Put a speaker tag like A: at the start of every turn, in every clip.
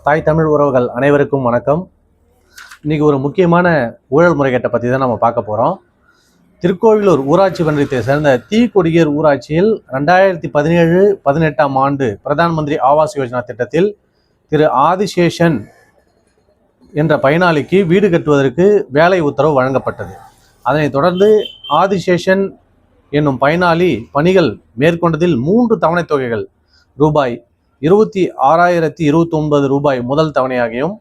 A: தாய் தமிழ் உறவுகள் அனைவருக்கும் வணக்கம். இன்னைக்கு ஒரு முக்கியமான ஊழல் முறைகேட்டை பற்றி தான் நம்ம பார்க்க போகிறோம். திருக்கோவிலூர் ஊராட்சி ஒன்றியத்தை சேர்ந்த தீக்கொடியூர் ஊராட்சியில் 2017-18 ஆண்டு பிரதான் மந்திரி ஆவாஸ் யோஜனா திட்டத்தில் திரு ஆதிசேஷன் என்ற பயனாளிக்கு வீடு கட்டுவதற்கு வேலை உத்தரவு வழங்கப்பட்டது. அதனைத் தொடர்ந்து ஆதிசேஷன் என்னும் பயனாளி பணிகள் மேற்கொண்டதில் 3 தவணைத் தொகைகள் ரூபாய் 26,029 ரூபாய் முதல் தவணையாகியும்,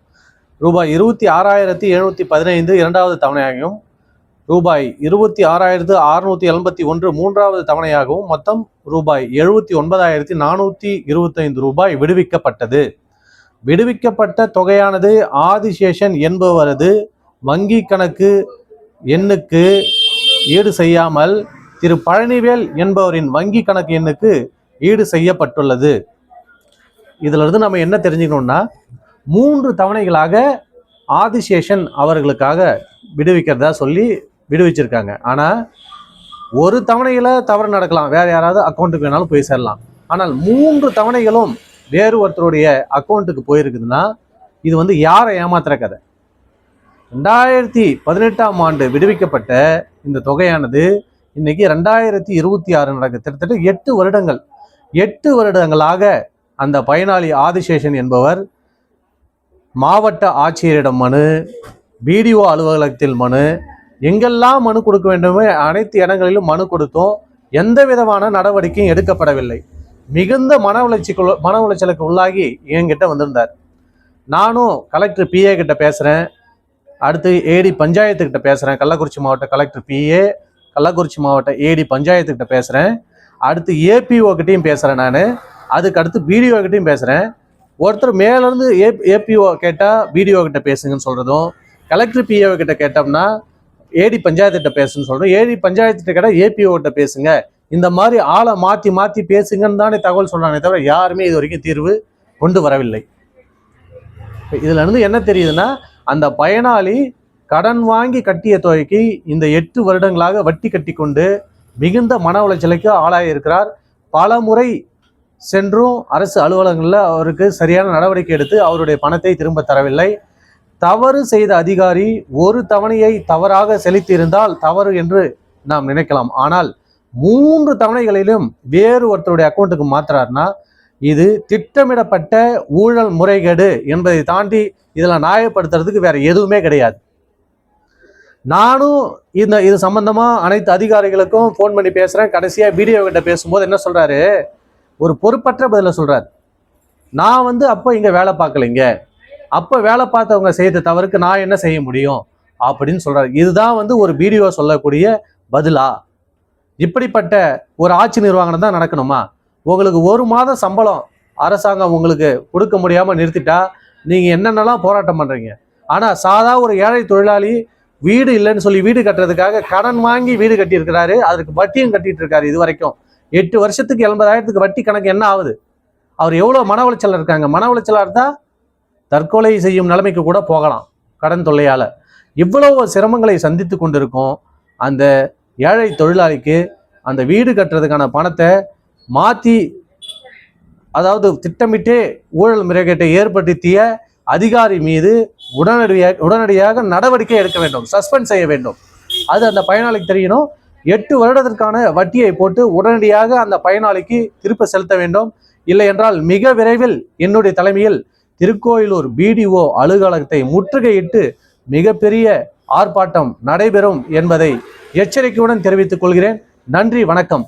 A: ரூபாய் 26,715 இரண்டாவது தவணையாகியும், ரூபாய் 26,671 மூன்றாவது தவணையாகவும் மொத்தம் ரூபாய் 79,425 ரூபாய் விடுவிக்கப்பட்டது. விடுவிக்கப்பட்ட தொகையானது ஆதிசேஷன் என்பவரது வங்கி கணக்கு எண்ணுக்கு ஈடு செய்யாமல் திரு பழனிவேல் என்பவரின் வங்கி கணக்கு எண்ணுக்கு ஈடு செய்யப்பட்டுள்ளது. இதிலிருந்து நம்ம என்ன தெரிஞ்சுக்கணும்னா, 3 தவணைகளாக ஆதிசேஷன் அவர்களுக்காக விடுவிக்கிறதா சொல்லி விடுவிச்சிருக்காங்க. ஆனால் ஒரு தவணையில் தவறு நடக்கலாம், வேறு யாராவது அக்கௌண்ட்டுக்கு வேணாலும் போய் சேரலாம். ஆனால் 3 தவணைகளும் வேறு ஒருத்தருடைய அக்கௌண்ட்டுக்கு போயிருக்குதுன்னா இது யாரை ஏமாத்துற கதை. 2018 ஆண்டு விடுவிக்கப்பட்ட இந்த தொகையானது இன்னைக்கு 2026 நடக்குது. கிட்டத்தட்ட 8 வருடங்களாக அந்த பயனாளி ஆதிசேஷன் என்பவர் மாவட்ட ஆட்சியரிடம் மனு, பிடிஓ அலுவலகத்தில் மனு, எங்கெல்லாம் மனு கொடுக்க வேண்டுமே அனைத்து இடங்களிலும் மனு கொடுத்தோம். எந்த விதமான நடவடிக்கையும் எடுக்கப்படவில்லை. மிகுந்த மன உளைச்சலுக்கு உள்ளாகி என்கிட்ட வந்திருந்தார். நானும் கலெக்டர் பிஏ கிட்ட பேசுகிறேன், அடுத்து ஏடி பஞ்சாயத்துக்கிட்ட பேசுகிறேன், கள்ளக்குறிச்சி மாவட்ட கலெக்டர் பிஏ, கள்ளக்குறிச்சி மாவட்ட ஏடி பஞ்சாயத்துக்கிட்ட பேசுகிறேன், அடுத்து ஏபிஓ கிட்டையும் பேசுகிறேன், நான் அதுக்கு அடுத்து பிடிஓ கிட்டையும் பேசுகிறேன். ஒருத்தர் மேலேருந்து ஏபிஓ கேட்டால் பிடிஓ கிட்ட பேசுங்கன்னு சொல்கிறதும், கலெக்டர் பிஏஓ கிட்ட கேட்டோம்னா ஏடி பஞ்சாயத்துக்கிட்ட பேசுன்னு சொல்கிறோம், ஏடி பஞ்சாயத்துக்கிட்ட கேட்டால் ஏபிஓ கிட்ட பேசுங்க. இந்த மாதிரி ஆளை மாற்றி பேசுங்கன்னு தானே தகவல் சொல்கிறானே தவிர யாருமே இது வரைக்கும் தீர்வு கொண்டு வரவில்லை. இதுல இருந்து என்ன தெரியுதுன்னா, அந்த பயனாளி கடன் வாங்கி கட்டிய தொகைக்கு இந்த 8 வருடங்களாக வட்டி கட்டி கொண்டு மிகுந்த மன உளைச்சலுக்கு ஆளாகி இருக்கிறார். பல முறை சென்றும் அரசு அலுவலகங்களில் அவருக்கு சரியான நடவடிக்கை எடுத்து அவருடைய பணத்தை திரும்ப தரவில்லை. தவறு செய்த அதிகாரி ஒரு தவணையை தவறாக செலுத்தியிருந்தால் தவறு என்று நாம் நினைக்கலாம். ஆனால் 3 தவணைகளிலும் வேறு ஒருத்தருடைய அக்கௌண்ட்டுக்கு மாத்துறாருன்னா இது திட்டமிடப்பட்ட ஊழல் முறைகேடு என்பதை தாண்டி இதில் நியாயப்படுத்துறதுக்கு வேற எதுவுமே கிடையாது. நானும் இது சம்பந்தமா அனைத்து அதிகாரிகளுக்கும் ஃபோன் பண்ணி பேசுறேன். கடைசியா பிடிஓ கிட்ட பேசும்போது என்ன சொல்றாரு, ஒரு பொறுப்பற்ற பதில சொல்றாரு. நான் அப்போ இங்க வேலை பார்க்கலைங்க, அப்போ வேலை பார்த்தவங்க செய்த தவறுக்கு நான் என்ன செய்ய முடியும் அப்படின்னு சொல்றாரு. இதுதான் ஒரு பிடிஓ சொல்லக்கூடிய பதிலா? இப்படிப்பட்ட ஒரு ஆட்சி நிர்வாகம் தான் நடக்கணுமா? உங்களுக்கு 1 மாத சம்பளம் அரசாங்கம் உங்களுக்கு கொடுக்க முடியாம நிறுத்திட்டா நீங்க என்னென்னலாம் போராட்டம் பண்றீங்க. ஆனா சாதா ஒரு ஏழை தொழிலாளி வீடு இல்லைன்னு சொல்லி வீடு கட்டுறதுக்காக கடன் வாங்கி வீடு கட்டி இருக்கிறாரு, அதுக்கு வட்டியும் கட்டிட்டு இருக்காரு. இது வரைக்கும் 8 வருஷத்துக்கு 80,000 வட்டி கணக்கு என்ன ஆகுது? அவர் எவ்வளவு மன உளைச்சல் இருக்காங்க. மன உளைச்சலா இருந்தா தற்கொலை செய்யும் நிலைமைக்கு கூட போகலாம் கடன் தொல்லையால. இவ்வளவு சிரமங்களை சந்தித்து கொண்டிருக்கும் அந்த ஏழை தொழிலாளிக்கு அந்த வீடு கட்டுறதுக்கான பணத்தை மாற்றி, அதாவது திட்டமிட்டே ஊழல் முறைகேட்டை ஏற்படுத்திய அதிகாரி மீது உடனடியாக நடவடிக்கை எடுக்க வேண்டும், சஸ்பெண்ட் செய்ய வேண்டும். அது அந்த பயனாளிக்கு தெரியணும். 8 வருடத்திற்கான வட்டியை போட்டு உடனடியாக அந்த பயனாளிக்கு திருப்ப செலுத்த வேண்டும். இல்லை என்றால் மிக விரைவில் என்னுடைய தலைமையில் திருக்கோயிலூர் பிடிஓ அலுவலகத்தை முற்றுகையிட்டு மிகப்பெரிய ஆர்ப்பாட்டம் நடைபெறும் என்பதை எச்சரிக்கையுடன் தெரிவித்துக் கொள்கிறேன். நன்றி, வணக்கம்.